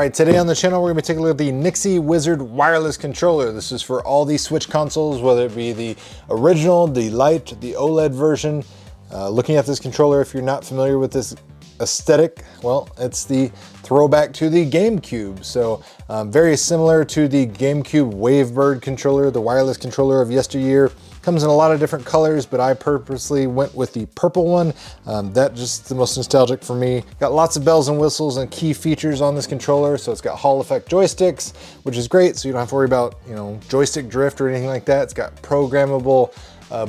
right, today on the channel, we're gonna be taking a look at the NYXI Wizard wireless controller. This is for all these Switch consoles, whether it be the original, the Lite, the OLED version. Looking at this controller, if you're not familiar with this aesthetic, well, it's the throwback to the GameCube. So very similar to the GameCube Wavebird controller, the wireless controller of yesteryear. Comes in a lot of different colors, but I purposely went with the purple one. That's just the most nostalgic for me. Got lots of bells and whistles and key features on this controller. So it's got Hall effect joysticks, which is great. So you don't have to worry about, joystick drift or anything like that. It's got programmable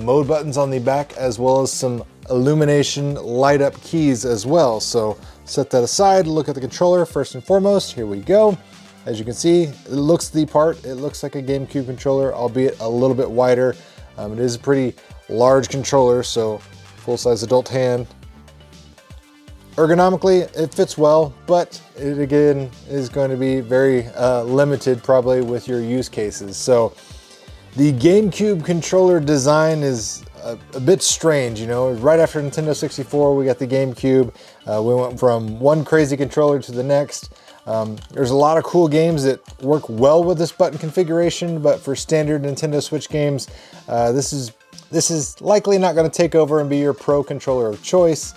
mode buttons on the back, as well as some illumination light up keys as well. So set that aside, look at the controller first and foremost. Here we go. As you can see, it looks the part. It looks like a GameCube controller, albeit a little bit wider. It is a pretty large controller, so full-size adult hand. Ergonomically, it fits well, but it again is going to be very limited probably with your use cases. So the GameCube controller design is a bit strange, right after Nintendo 64, we got the GameCube. We went from one crazy controller to the next. There's a lot of cool games that work well with this button configuration, but for standard Nintendo Switch games, this is likely not going to take over and be your pro controller of choice,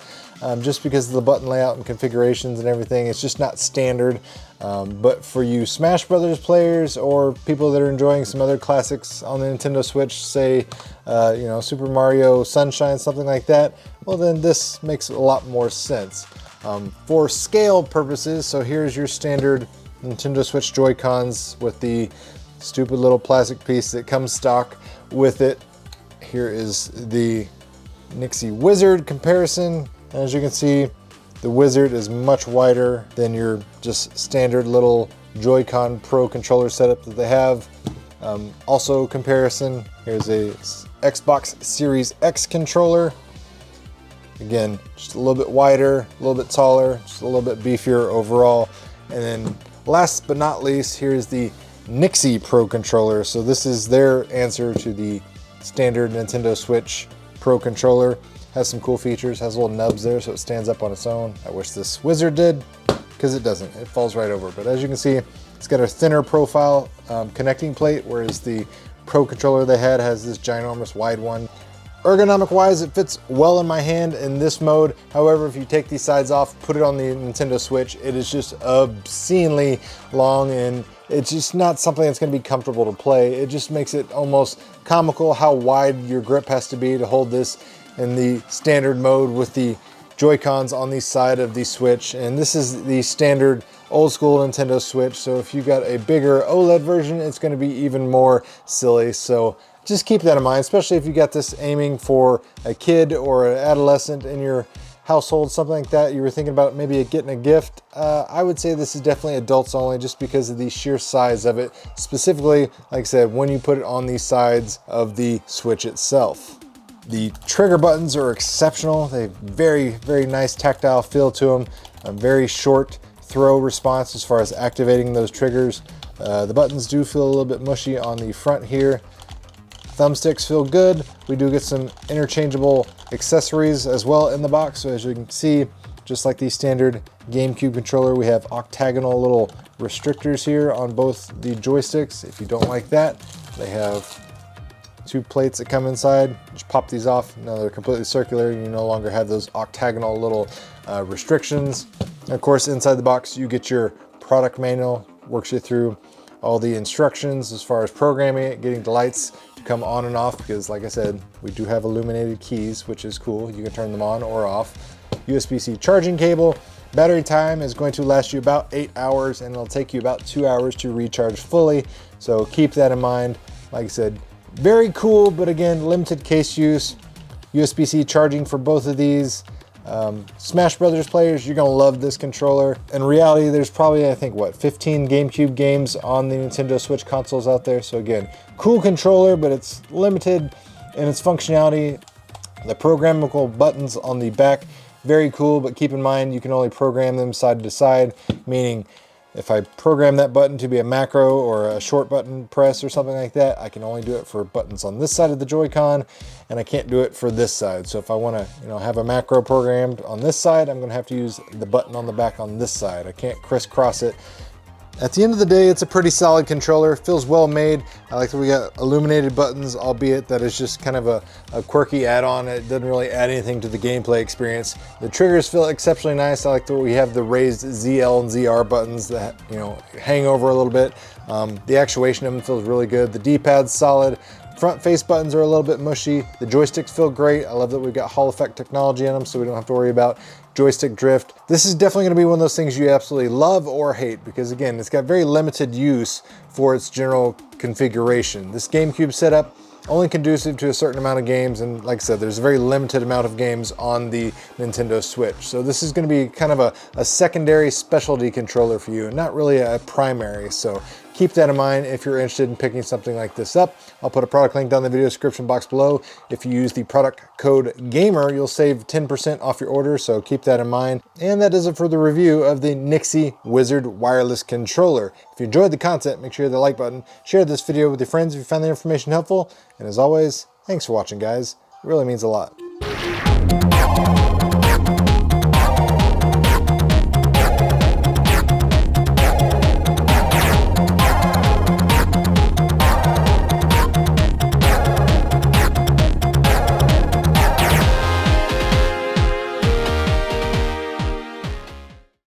just because of the button layout and configurations and everything. It's just not standard. But for you Smash Brothers players or people that are enjoying some other classics on the Nintendo Switch, say, Super Mario Sunshine, something like that, well then this makes a lot more sense. For scale purposes, so here's your standard Nintendo Switch Joy-Cons with the stupid little plastic piece that comes stock with it. Here is the NYXI Wizard comparison. As you can see, the Wizard is much wider than your just standard little Joy-Con Pro controller setup that they have. Also comparison, here's a Xbox Series X controller. Again, just a little bit wider, a little bit taller, just a little bit beefier overall. And then last but not least, here's the NYXI Pro controller. So this is their answer to the standard Nintendo Switch Pro controller. Has some cool features, has little nubs there so it stands up on its own. I wish this Wizard did, because it doesn't. It falls right over. But as you can see, it's got a thinner profile connecting plate, whereas the Pro controller they had has this ginormous wide one. Ergonomic wise, it fits well in my hand in this mode. However, if you take these sides off, put it on the Nintendo Switch, it is just obscenely long, and it's just not something that's going to be comfortable to play. It just makes it almost comical how wide your grip has to be to hold this in the standard mode with the Joy-Cons on the side of the Switch. And this is the standard old school Nintendo Switch. So if you got a bigger OLED version, it's going to be even more silly. So just keep that in mind, especially if you got this aiming for a kid or an adolescent in your household, something like that. You were thinking about maybe getting a gift. I would say this is definitely adults only, just because of the sheer size of it. Specifically, like I said, when you put it on the sides of the Switch itself. The trigger buttons are exceptional. They have very, very nice tactile feel to them. A very short throw response as far as activating those triggers. The buttons do feel a little bit mushy on the front here. Thumbsticks feel good. We do get some interchangeable accessories as well in the box. So as you can see, just like the standard GameCube controller, we have octagonal little restrictors here on both the joysticks. If you don't like that, they have two plates that come inside. Just pop these off. Now they're completely circular. You no longer have those octagonal little restrictions. And of course, inside the box, you get your product manual, works you through all the instructions as far as programming it, getting the lights to come on and off, because like I said, we do have illuminated keys, which is cool. You can turn them on or off. USB-C charging cable. Battery time is going to last you about 8 hours, and it'll take you about 2 hours to recharge fully. So keep that in mind. Like I said, very cool, but again, limited case use. USB-C charging for both of these. Smash Brothers players, you're gonna love this controller. In reality, there's probably, I think, 15 GameCube games on the Nintendo Switch consoles out there. So again, cool controller, but it's limited in its functionality. The programmable buttons on the back, very cool, but keep in mind, you can only program them side to side, meaning if I program that button to be a macro or a short button press or something like that, I can only do it for buttons on this side of the Joy-Con, and I can't do it for this side. So if I want to, have a macro programmed on this side, I'm going to have to use the button on the back on this side. I can't crisscross it At the end of the day, it's a pretty solid controller. It feels well made. I like that we got illuminated buttons, albeit that is just kind of a quirky add-on. It doesn't really add anything to the gameplay experience. The triggers feel exceptionally nice. I like that we have the raised ZL and ZR buttons that, you know, hang over a little bit. The actuation of them feels really good. The D-pad's solid. Front face buttons are a little bit mushy. The joysticks feel great. I love that we've got Hall effect technology in them, so we don't have to worry about joystick drift. This is definitely going to be one of those things you absolutely love or hate, because again, it's got very limited use for its general configuration. This GameCube setup, only conducive to a certain amount of games, and like I said, there's a very limited amount of games on the Nintendo Switch. So this is going to be kind of a secondary specialty controller for you, and not really a primary. So keep that in mind if you're interested in picking something like this up. I'll put a product link down in the video description box below. If you use the product code GAMER, you'll save 10% off your order, so keep that in mind. And that does it for the review of the NYXI Wizard wireless controller. If you enjoyed the content, make sure you hit the like button, share this video with your friends if you found the information helpful, and as always, thanks for watching, guys. It really means a lot.